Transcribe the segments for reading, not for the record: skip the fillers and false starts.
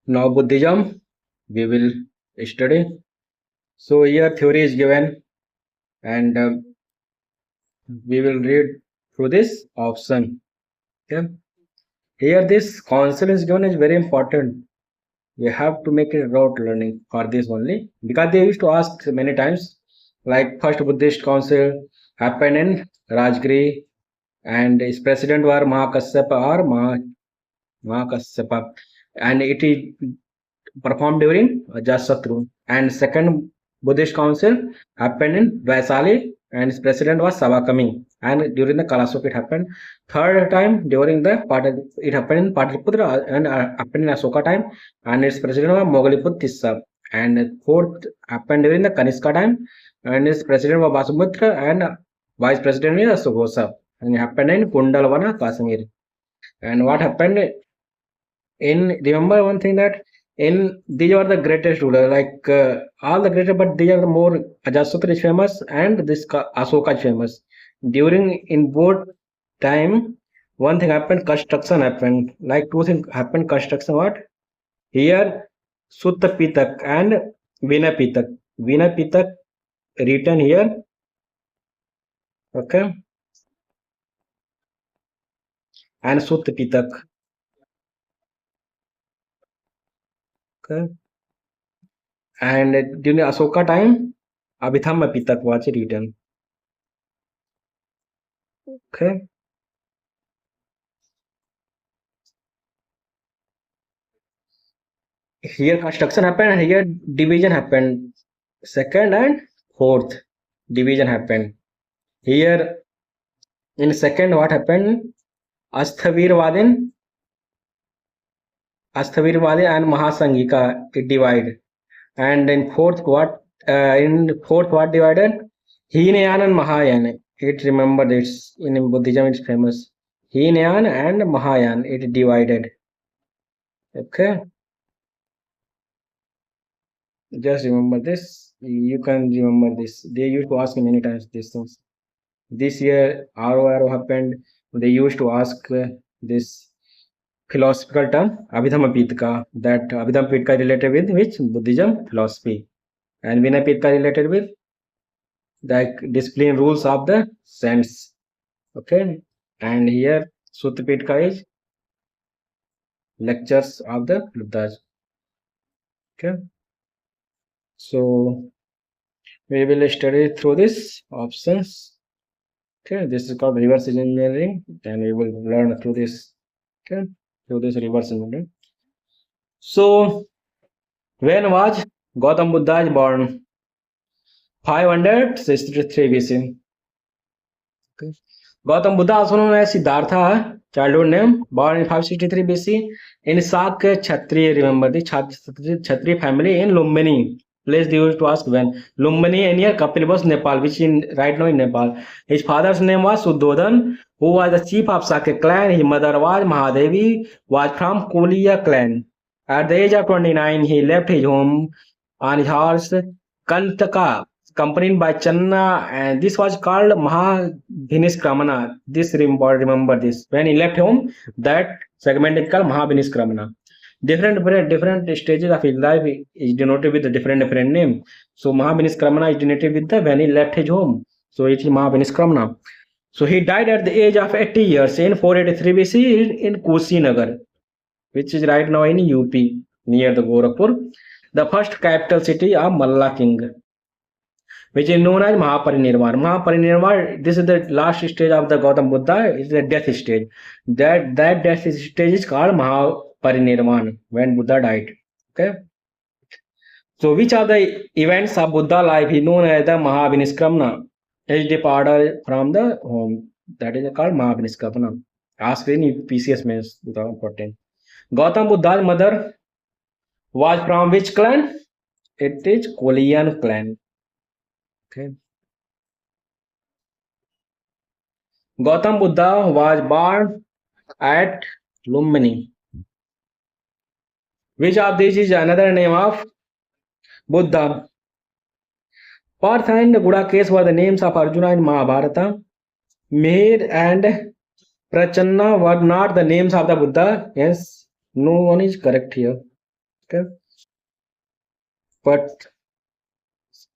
Now Buddhism we will study. So here theory is given and we will read through this option. Okay. Here this concept is given is very important. We have to make it rote learning for this only because they used to ask many times. Like first Buddhist council happened in Rajgiri and its president were Mahakasyapa and it is performed during Ajasatru. And second Buddhist council happened in Vaisali and its president was Savakami. And during the Kalasuk it happened. Third time during the it happened in Pataliputra and happened in Asoka time and its president was Mogaliput Tissa. And fourth happened during the Kaniska time and its president was Basumitra and vice president is Sughosa. And it happened in Kundalvana, Kashmir. And what happened in remember one thing that in these are the greatest ruler like all the greater but they are the more Ajasatra is famous and this Asoka is famous during in both time one thing happened construction happened like two things happened construction what here Sutta Pitak and Vinay Pitak written here okay and Sutta Pitak okay and during Asoka time Abhidhamma Pitak was written okay here construction happened and here division happened second and fourth division happened here in second what happened Asthavirvadin and Mahasangika it divide and in fourth what divided Hinayan and Mahayan it remember this in Buddhism it's famous Hinayan and Mahayan it divided okay just remember this you can remember this they used to ask me many times these things this year RO happened they used to ask this philosophical term Abhidhamma Pitka that Abhidhamma Pitka related with which Buddhism philosophy and Vinaya Pitka related with the discipline rules of the saints okay and here Sutta Pitka is lectures of the Buddhas okay so we will study through this options okay this is called reverse engineering and we will learn through this okay through this reverse engineering so when was Gautam Buddha born 563 BC okay Gautam Buddha also known as Siddhartha childhood name born in 563 BC in Sak Kshatriya remember the Kshatriya family in Lumbini place they used to ask when Lumbini near Kapilvastu Nepal which in right now in Nepal his father's name was Suddhodhan who was the chief of Sakya clan his mother was Mahadevi was from Koliya clan at the age of 29 he left his home on his horse Kantaka accompanied by Channa and this was called Mahabhiniskramana this remember this when he left home that segment is called Mahabhiniskramana different stages of his life is denoted with a different name so Mahabhiniskramana is denoted with the when he left his home so it is Mahabhiniskramana so he died at the age of 80 years in 483 BC in Kushinagar which is right now in UP near the Gorakhpur the first capital city of Malla king which is known as Mahaparinirvan. Mahaparinirvan, this is the last stage of the Gautam Buddha, is the death stage. That death stage is called Mahaparinirvan when Buddha died. Okay. So which are the events of Buddha life is known as the Mahabhiniskramana. His departure from the home. That is called Mahabhiniskramana. Ask in PCS means 2014. Gautam Buddha's mother was from which clan? It is Koliyan clan. Okay. Gautam Buddha was born at Lumbini. Which of these is another name of Buddha? Partha and Gudakesh were the names of Arjuna in Mahabharata. Mihir and Prachanna were not the names of the Buddha. Yes, no one is correct here. Okay. But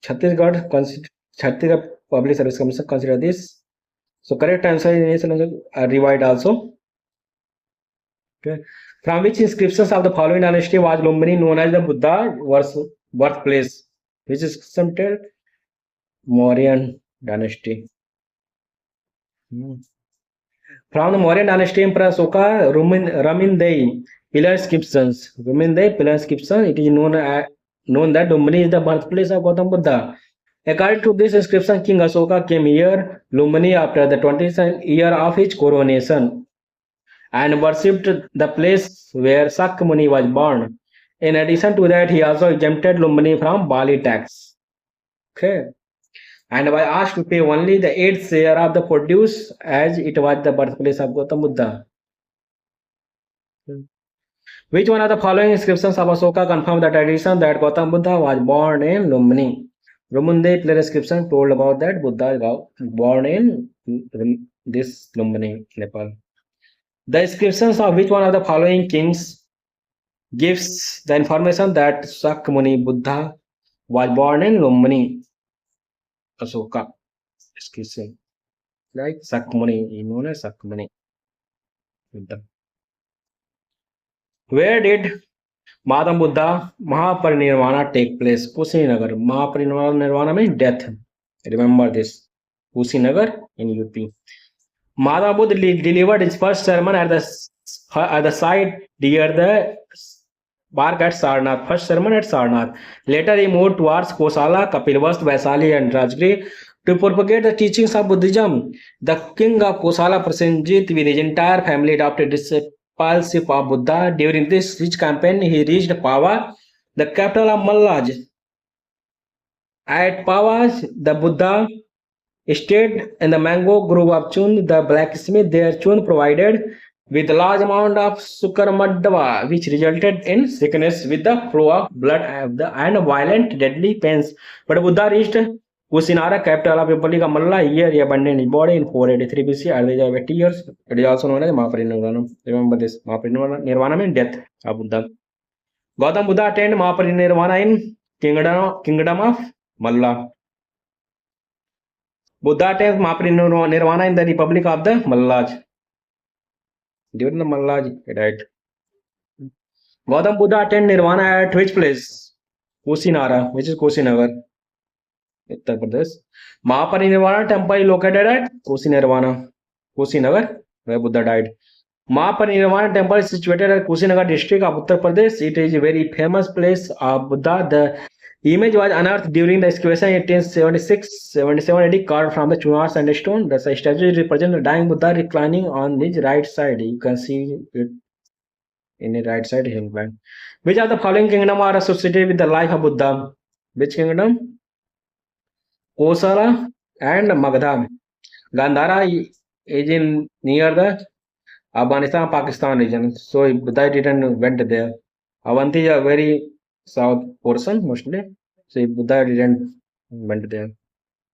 Chhattisgarh Public Service Commission consider this. So correct answer is revived also. Okay. From which inscriptions of the following dynasty was Lumbini known as the Buddha birthplace? Which is considered Mauryan dynasty. From the Mauryan dynasty, Emperor Soka Ramindei pillar inscriptions. Ramindei pillar inscription. It is known that Lumbini is the birthplace of Gautam Buddha. According to this inscription, King Asoka came here Lumbini after the 20th year of his coronation and worshipped the place where Sakyamuni was born. In addition to that, he also exempted Lumbini from Bali tax. Okay. And was asked to pay only the 8th share of the produce as it was the birthplace of Gautam Buddha. Which one of the following inscriptions of Asoka confirm the tradition that Gautam Buddha was born in Lumbini? Rumunde player inscription told about that Buddha was born in this Lumbini, Nepal. The inscriptions of which one of the following kings gives the information that Sakyamuni Buddha was born in Lumbini? Asoka inscription. Like Sakyamuni, known as Sakyamuni Buddha. Where did Madam Buddha Mahaparinirvana take place? Kushinagar. Mahaparinirvana means death. Remember this. Kushinagar in UP. Madam Buddha delivered his first sermon at the site near the park at Sarnath. First sermon at Sarnath. Later he moved towards Kosala, Kapilvastu, Vaisali and Rajgiri to propagate the teachings of Buddhism. The king of Kosala, Prasenjit, with his entire family adopted discipleship of Buddha. During this rich campaign, he reached Pava, the capital of Malaj. At Pava, the Buddha stayed in the mango grove of Chund, the blacksmith. There, Chund provided with a large amount of sukarmadava, which resulted in sickness with the flow of blood and violent deadly pains. But Buddha reached Kusinara, capital of Republic of Malla. Here he abandoned his body in 483 BC at the age of 80 years. It is also known as Mahaparinirvana. Remember this. Mahaparinirvana means death of Buddha. Gautam Buddha attained Mahaparinirvana in kingdom of Malla. Buddha attained Mahaparinirvana in the Republic of the Mallaj. During the Mallaj, he died. Gautam Buddha attained Nirvana at which place? Kusinara, which is Kusinagar, Uttar Pradesh. Mahaparinirvana temple is located at Kusinagar, where Buddha died. Mahaparinirvana temple is situated at Kusinagar district of Uttar Pradesh. It is a very famous place of Buddha. The image was unearthed during the excavation in 1876-77 AD, carved from the Chunar sandstone. The statue represents the dying Buddha reclining on his right side. You can see it in the right side here. Which of the following kingdom are associated with the life of Buddha? Which kingdom? Kosala and Magadha. Gandhara is in near the Afghanistan, Pakistan region. So Buddha didn't went there. Avanti is a very south portion mostly. So Buddha didn't went there.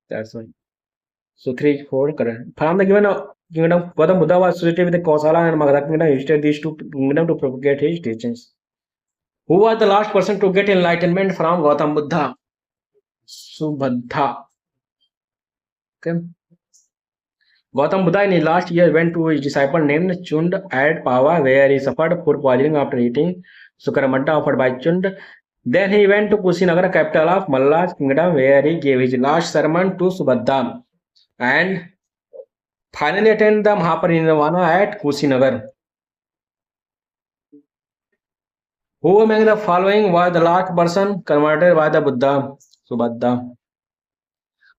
That's why. So 3, 4 correct. From the given kingdom, Gautam Buddha was associated with the Kosala and Magadha kingdom. He visited these two kingdoms to propagate his teachings. Who was the last person to get enlightenment from Gautam Buddha? Subhadha. Okay. Gautam Buddha in his last year went to his disciple named Chund at Pava, where he suffered food poisoning after eating sukaramata offered by Chund. Then he went to Kushinagar, capital of Mallaj kingdom, where he gave his last sermon to Subhadha and finally attained the Mahaparinirvana at Kushinagar. Who among the following was the last person converted by the Buddha? Subhadha.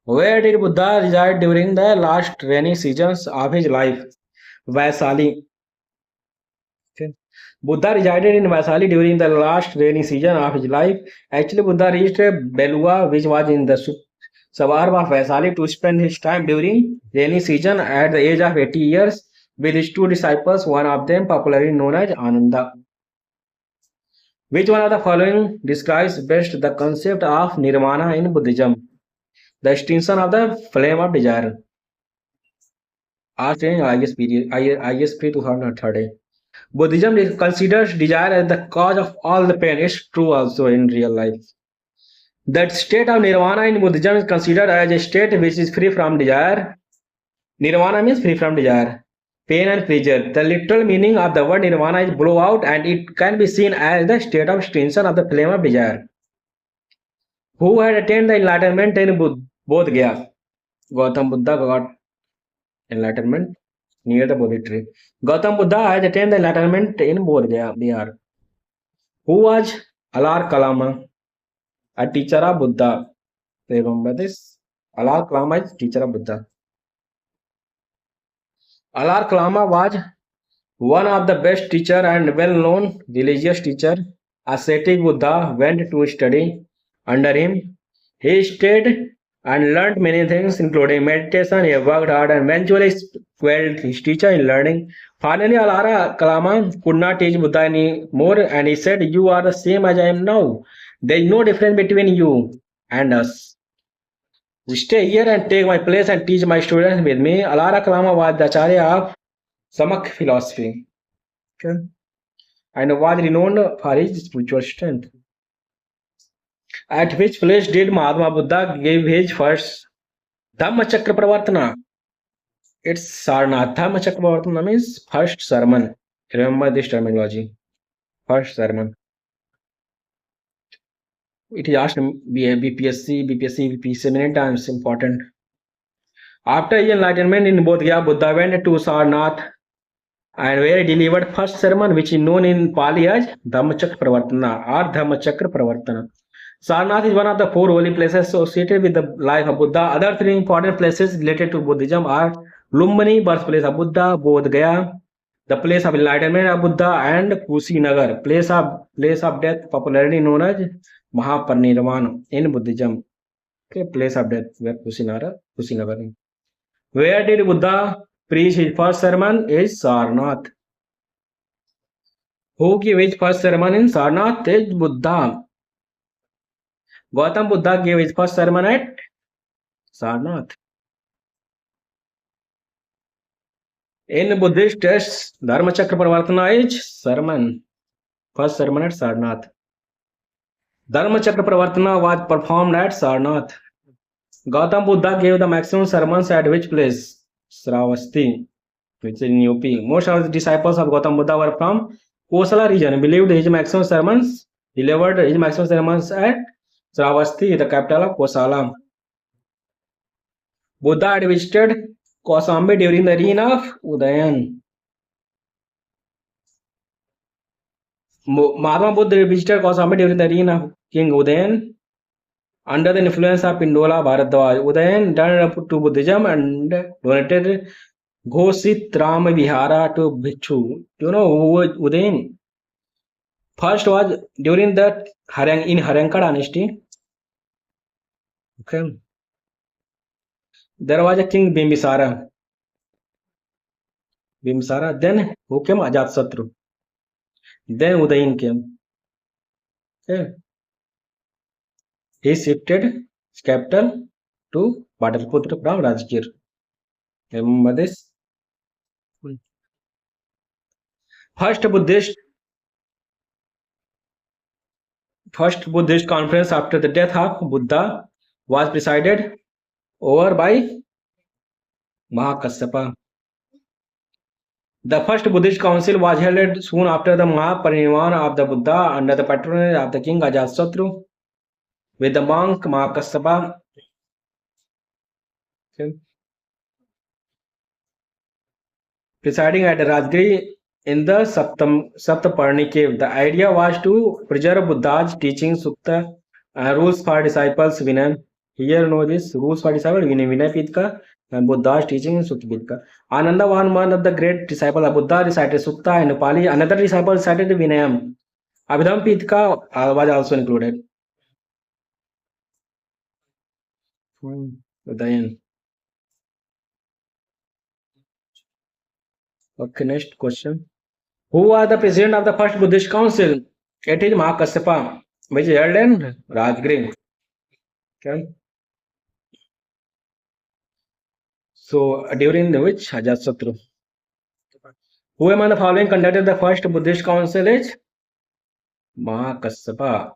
Where did Buddha reside during the last rainy seasons of his life? Vaisali. Okay. Buddha resided in Vaisali during the last rainy season of his life. Actually, Buddha reached Belua, which was in the suburb of Vaisali, to spend his time during rainy season at the age of 80 years with his two disciples, one of them popularly known as Ananda. Which one of the following describes best the concept of nirvana in Buddhism? The extinction of the flame of desire. Asked in ISP 2030. Buddhism considers desire as the cause of all the pain. It's true also in real life. That state of nirvana in Buddhism is considered as a state which is free from desire. Nirvana means free from desire, pain and pleasure. The literal meaning of the word nirvana is blow out, and it can be seen as the state of extinction of the flame of desire. Who had attained the enlightenment in Bodh Gaya? Gautam Buddha got enlightenment near the Bodhi tree. Gautam Buddha had attained the enlightenment in Bodh Gaya, Bihar. Who was Alar Kalama? A teacher of Buddha. Remember this? Alar Kalama is teacher of Buddha. Alar Kalama was one of the best teacher and well-known religious teacher. Ascetic Buddha went to study under him. He stayed and learned many things, including meditation. He worked hard and eventually quelled his teacher in learning. Finally, Alara Kalama could not teach Buddha anymore, and he said, "You are the same as I am now. There is no difference between you and us. Stay here and take my place and teach my students with me." Alara Kalama was the Acharya of Samak philosophy. Okay. And was renowned for his spiritual strength. At which place did Mahatma Buddha give his first Dhammachakra Pravartana? It's Sarnath. Dhammachakra Pravartana means first sermon. Remember this terminology. First sermon. It is asked BPSC many times. Important. After his enlightenment in Bodh Gaya, Buddha went to Sarnath and where he delivered first sermon, which is known in Pali as Dhammachakra Pravartana or Dhammachakra Pravartana. Sarnath is one of the four holy places associated with the life of Buddha. Other three important places related to Buddhism are Lumbini, birthplace of Buddha; Bodh Gaya, the place of enlightenment of Buddha; and Kushinagar, place of death, popularly known as Mahaparinirvana in Buddhism. Okay, place of death, where Kushinagar. Where did Buddha preach his first sermon? Is Sarnath. Who gave his first sermon in Sarnath? Is Buddha. Gautam Buddha gave his first sermon at Sarnath. In Buddhist texts, Dhammachakra Pravartana is sermon. First sermon at Sarnath. Dhammachakra Pravartana was performed at Sarnath. Gautam Buddha gave the maximum sermons at which place? Sravasti, which is in UP. Most of the disciples of Gautam Buddha were from Kosala region. Believed his maximum sermons, delivered his maximum sermons at Sravasti, the capital of Kosala. Buddha had visited Kausambi during the reign of Udayan. Mahatma Buddha visited Kausambi during the reign of King Udayan. Under the influence of Pindola Bharadwaj, Udayan turned to Buddhism and donated Ghosit Ram Vihara to Bhikshu. You know who was Udayan? First was during the in Haranka dynasty. Okay. There was a king Bimbisara. Then who came? Ajatasattu. Then Udayan came. Okay. He shifted his capital to Patalputra from Rajgir. Remember this? First Buddhist conference after the death of Buddha was presided over by Mahakassapa. The first Buddhist council was held soon after the Mahaparinirvana of the Buddha under the patronage of the king Ajatasattu with the monk Mahakassapa. Okay. Presiding at Rajgiri in the Saptaparni cave. The idea was to preserve Buddha's teaching, Sukta, rules for disciples, Vinay. Here know this, rules for disciples, Vinay Pitka, and Buddha's teaching in Sukta Pitka. Ananda was one of the great disciples of Buddha, recited Sukta and Pali. Another disciple recited Vinayam. Abhidham Pitka was also included. Udayan. Okay, next question. Who was the president of the first Buddhist council? It is Mahakassapa, which is held in Rajgiri. Okay. So during which Ajatasattu. Who among the following conducted the first Buddhist council is Mahakassapa.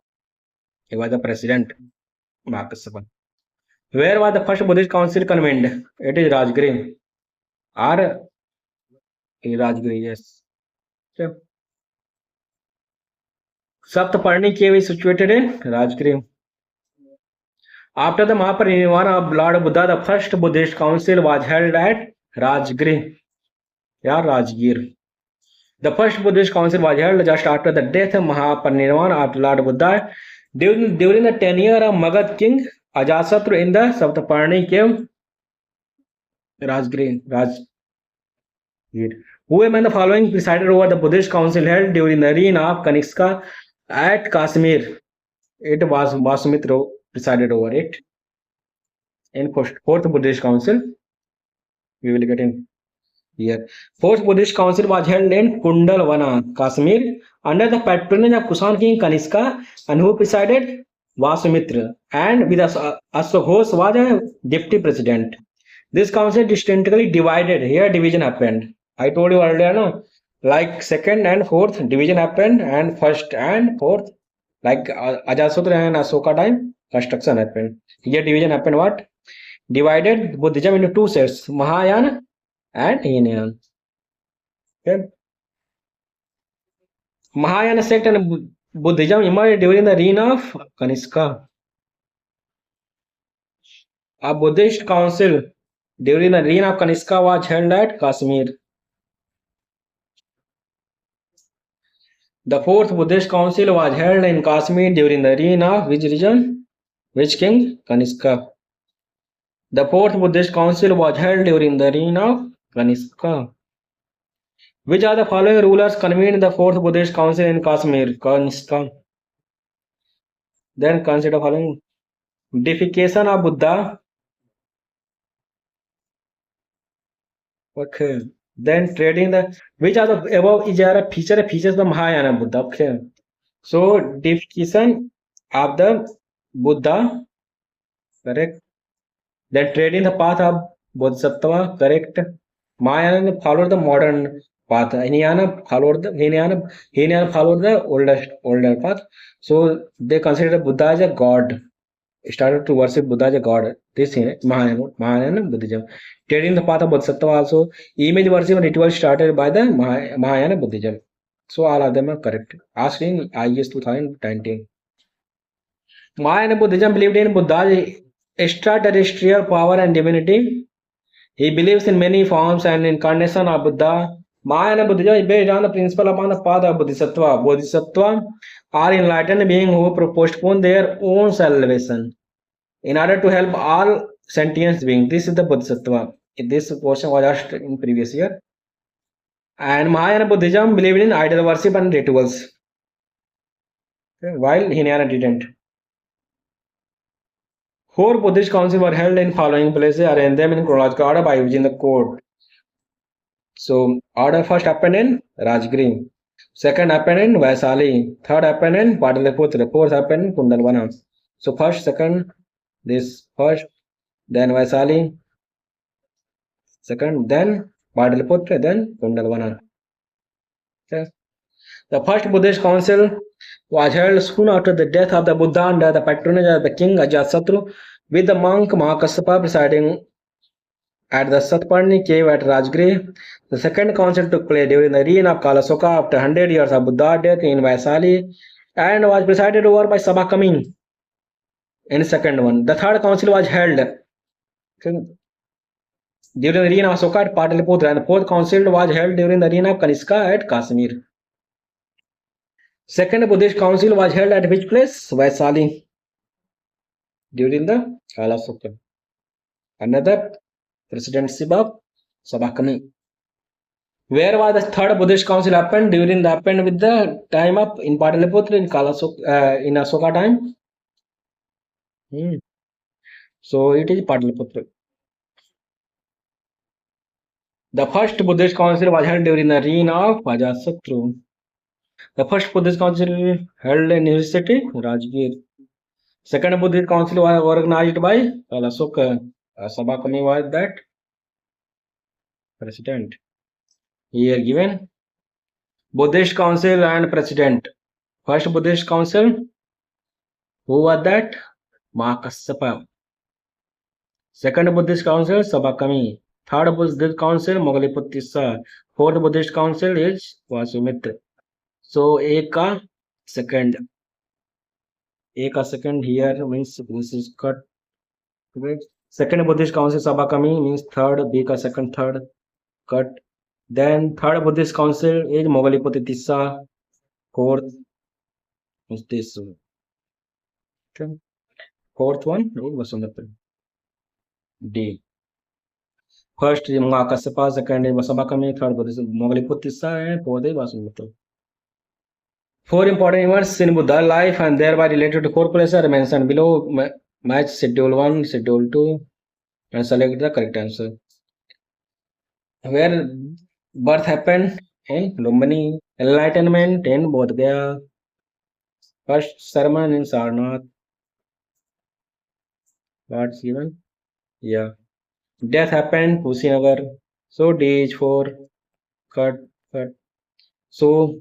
He was the president. Mahakassapa. Where was the first Buddhist council convened? It is Rajgiri. Or Rajgiri, yes. Okay. Saptaparni cave is situated in Rajgiri. After the Mahaparinirvana of Lord Buddha, the first Buddhist council was held at Rajgiri. Yeah, Rajgir. The first Buddhist council was held just after the death of Mahaparinirvana of Lord Buddha during the tenure of Magad king Ajasatru in the Saptaparni cave, Rajgir. Who among the following presided over the Buddhist council held during the reign of Kanishka at Kashmir? It was Vasumitra presided over it. In fourth Buddhist council, we will get in here. Fourth Buddhist council was held in Kundalvana, Kashmir, under the patronage of Kusan king Kanishka, and who presided? Vasumitra, and with Ashokghose was a deputy president. This council distinctly divided. Here division happened. I told you earlier, no? Like second and fourth division happened, and first and fourth, like Ajasatra and Asoka time, construction happened. Here division happened what? Divided Buddhism into two sets, Mahayana and Hinayana. Okay. Mahayana sect and Buddhism emerged during the reign of Kanishka. A Buddhist council during the reign of Kanishka was held at Kashmir. The fourth Buddhist council was held in Kashmir during the reign of which region? Which king? Kanishka. The fourth Buddhist council was held during the reign of Kanishka. Which are the following rulers convened the fourth Buddhist council in Kashmir? Kanishka. Then consider following: deification of Buddha. Okay. Then trading the which are the above is are features of the Mahayana Buddha. Okay. So deification of the Buddha, correct. Then trading the path of Bodhisattva, correct. Mahayana followed the modern path. Hinayana followed the older path. So they consider Buddha as a god. Started to worship Buddha as a god. This is Mahayana Buddhism. Trading the path of Bodhisattva also. Image worship ritual started by the Mahayana Buddhism. So all of them are correct. Asked in IES 2019. Mahayana Buddhism believed in Buddha's extraterrestrial power and divinity. He believes in many forms and incarnation of Buddha. Mahayana Buddhism is based on the principle upon the path of Bodhisattva. Bodhisattva are enlightened beings who postpone their own salvation in order to help all sentient beings. This is the Bodhisattva. This portion was asked in previous year. And Mahayana Buddhism believed in idol worship and rituals, while Hinayana didn't. Four Buddhist councils were held in following places, arranged them in chronological order by using the code. So, order first happened in Rajgiri, second happened in Vaisali, third happened in Pataliputra, fourth happened in Kundalvana. So, first, second, this first, then Vaisali, second, then Pataliputra, then Kundalvana. Okay. The first Buddhist council was held soon after the death of the Buddha under the patronage of the king Ajasatru, with the monk Mahakassapa presiding at the Satparni cave at Rajgiri. The second council took place during the reign of Kalasoka after 100 years of Buddha's death in Vaisali and was presided over by Sabakami in the second one. The third council was held during the reign of Asoka at Pataliputra, and the fourth council was held during the reign of Kanishka at Kashmir. Second Buddhist council was held at which place? Vaisali during the Kalasoka. Another presidency of Sabakami. Where was the third Buddhist council happened with the time of in Pataliputra in Kalasoka in Asoka time? So it is Pataliputra. The first Buddhist council was held during the reign of Ajasatru. The first Buddhist council held in his city, Rajgir. Second Buddhist council was organized by Kalasoka. Sabakami was that president. Here given Buddhist Council and President. First Buddhist Council, who was that? Mahakassapa. Second Buddhist Council, Sabakami. Third Buddhist Council, Mogaliputissa. Fourth Buddhist Council is Vasumitra. So second. Second here means this is cut. Wait. Second Buddhist Council, Sabakami means third. Second, third. Cut. Then third Buddhist Council is Mogaliputissa. Fourth is this one. Okay. Fourth one is Vasumitra. D. First is Mahakassapa, second is Vasabakami, third Buddhist Mogaliputissa, and fourth is Vasumitra. Four important events in Buddha life and thereby related to four places are mentioned below. Match schedule 1, schedule 2, and select the correct answer. Where birth happened in Lumbini, enlightenment in Bodh Gaya, first sermon in Sarnath. What's given? Yeah. Death happened Kushinagar. So D is 4. Cut. So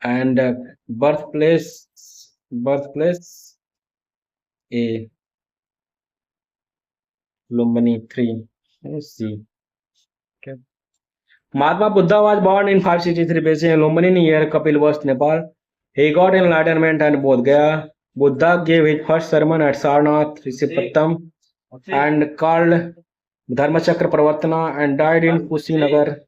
and birthplace A. Lumbini 3. Let's see. Okay. Mahatma Buddha was born in 563 BC in Lumbini near Kapilvastu, Nepal. He got enlightenment and Bodh Gaya. Buddha gave his first sermon at Sarnath, Risipattam, and called Dharmachakra Pravartana and died in Kushinagar.